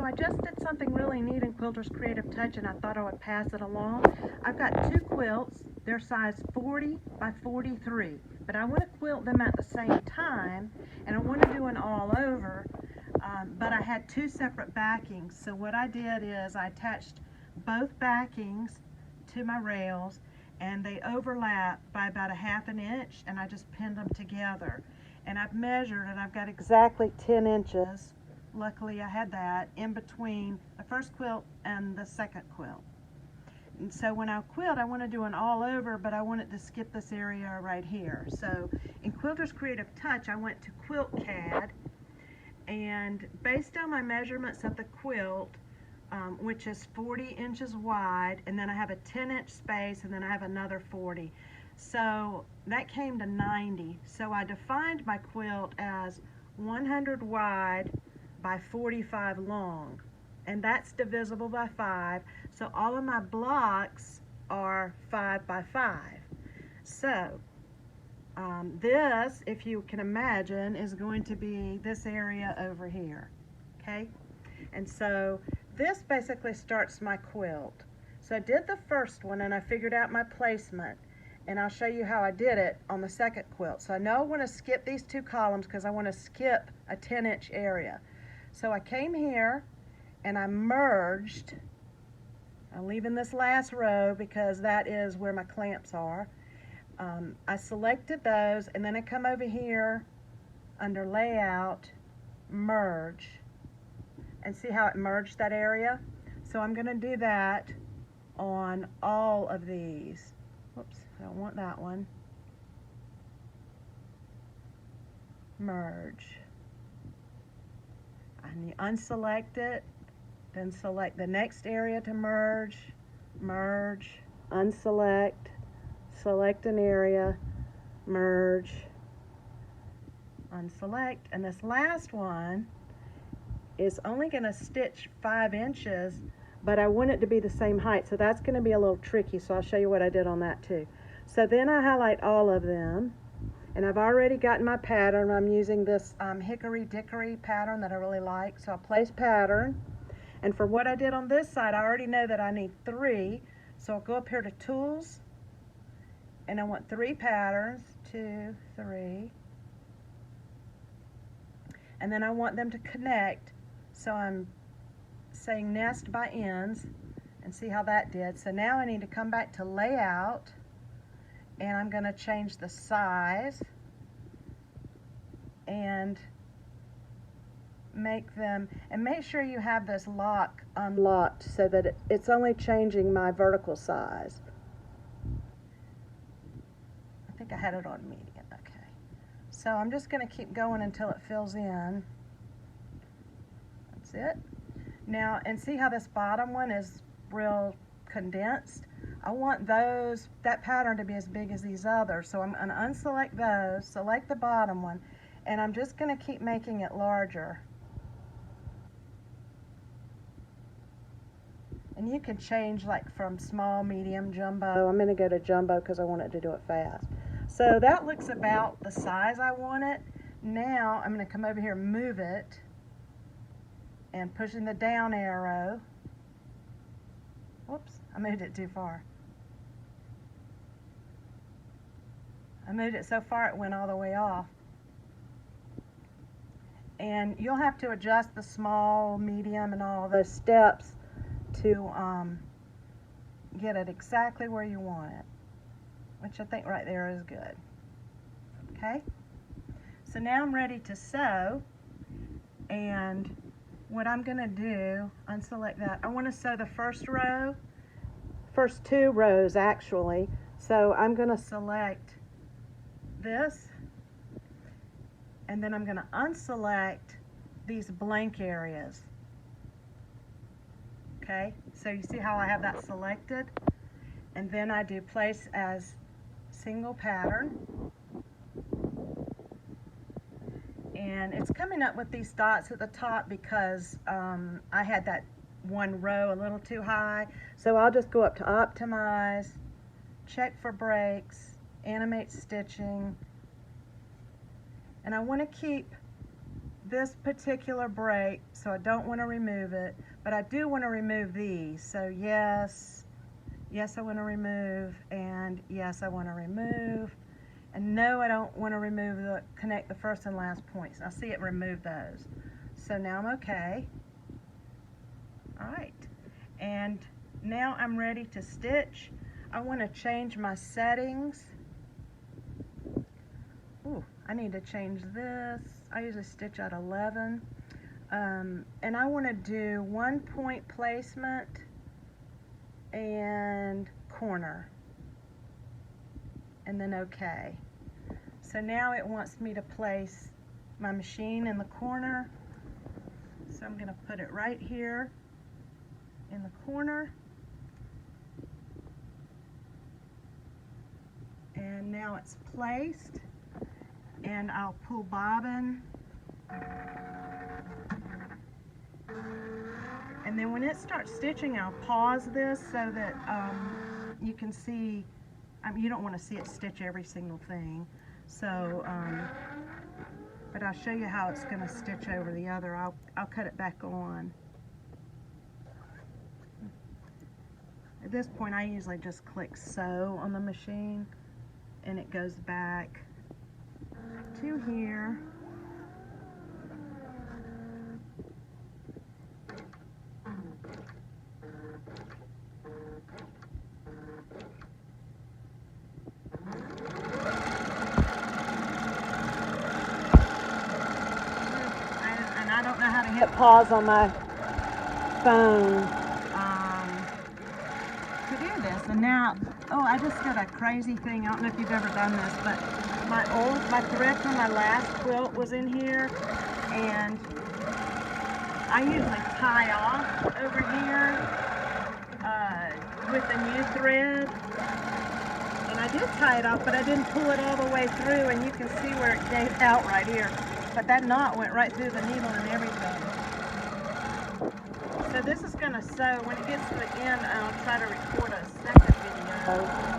I just did something really neat in Quilter's Creative Touch, and I thought I would pass it along. I've got two quilts. They're size 40 by 43, but I want to quilt them at the same time, and I want to do an all over, but I had two separate backings. So what I did is I attached both backings to my rails, and they overlap by about a ½ inch, and I just pinned them together. And I've measured, and I've got exactly 10 inches. Luckily I had that in between the first quilt and the second quilt. And so when I quilt, I want to do an all over, but I want it to skip this area right here. So in Quilter's Creative Touch, I went to Quilt CAD, and based on my measurements of the quilt, which is 40 inches wide, and then I have a 10-inch space, and then I have another 40. So that came to 90. So I defined my quilt as 100 wide by 45 long, and that's divisible by 5. So all of my blocks are 5 by 5. So this, if you can imagine, is going to be this area over here, okay? And so this basically starts my quilt. So I did the first one, and I figured out my placement, and I'll show you how I did it on the second quilt. So I know I want to skip these two columns because I want to skip a 10-inch area. So I came here and I merged. I'm leaving this last row because that is where my clamps are. I selected those, and then I come over here under layout, merge, and see how it merged that area? So I'm going to do that on all of these. Whoops, I don't want that one. Merge. And you unselect it, then select the next area to merge, merge, unselect, select an area, merge, unselect, and this last one is only going to stitch 5 inches, but I want it to be the same height, so that's going to be a little tricky, so I'll show you what I did on that too. So then I highlight all of them, and I've already gotten my pattern. I'm using this Hickory Dickory pattern that I really like, so I'll place pattern, and for what I did on this side, I already know that I need 3, so I'll go up here to Tools, and I want 3 patterns, 2, 3, and then I want them to connect, so I'm saying nest by ends, and see how that did. So now I need to come back to layout, and I'm going to change the size and make them, and make sure you have this lock unlocked so that it's only changing my vertical size. I think I had it on medium. Okay, so I'm just going to keep going until it fills in. That's it. Now, and see how this bottom one is real condensed? I want that pattern to be as big as these others, so I'm going to unselect those, select the bottom one, and I'm just going to keep making it larger. And you can change like from small, medium, jumbo. I'm going to go to jumbo because I want it to do it fast. So that looks about the size I want it. Now I'm going to come over here and move it, and pushing the down arrow. Whoops, I moved it too far. I moved it so far it went all the way off. And you'll have to adjust the small, medium, and all those steps to get it exactly where you want it, which I think right there is good. Okay, so now I'm ready to sew, and what I'm going to do, unselect that, I want to sew the first row, first 2 rows actually, so I'm going to select this, and then I'm going to unselect these blank areas. Okay, so you see how I have that selected, and then I do place as single pattern, and it's coming up with these dots at the top because I had that one row a little too high, so I'll just go up to optimize, check for breaks, animate stitching, and I want to keep this particular break, so I don't want to remove it, but I do want to remove these. So yes, yes I want to remove, and yes I want to remove, and no I don't want to remove connect the first and last points. I see it remove those. So now I'm okay. Alright, and now I'm ready to stitch. I want to change my settings. Ooh, I need to change this. I usually stitch at 11. And I want to do 1 point placement and corner. And then OK. So now it wants me to place my machine in the corner. So I'm going to put it right here in the corner. And now it's placed. And I'll pull bobbin. And then when it starts stitching, I'll pause this so that you can see, you don't want to see it stitch every single thing. So, but I'll show you how it's going to stitch over the other. I'll cut it back on. At this point, I usually just click sew on the machine, and it goes back to here. And I don't know how to hit pause on my phone to do this. And now, oh, I just did a crazy thing. I don't know if you've ever done this, but my thread from my last quilt was in here, and I usually tie off over here with a new thread. And I did tie it off, but I didn't pull it all the way through, and you can see where it gave out right here. But that knot went right through the needle and everything. So this is going to sew. When it gets to the end, I'll try to record a second video.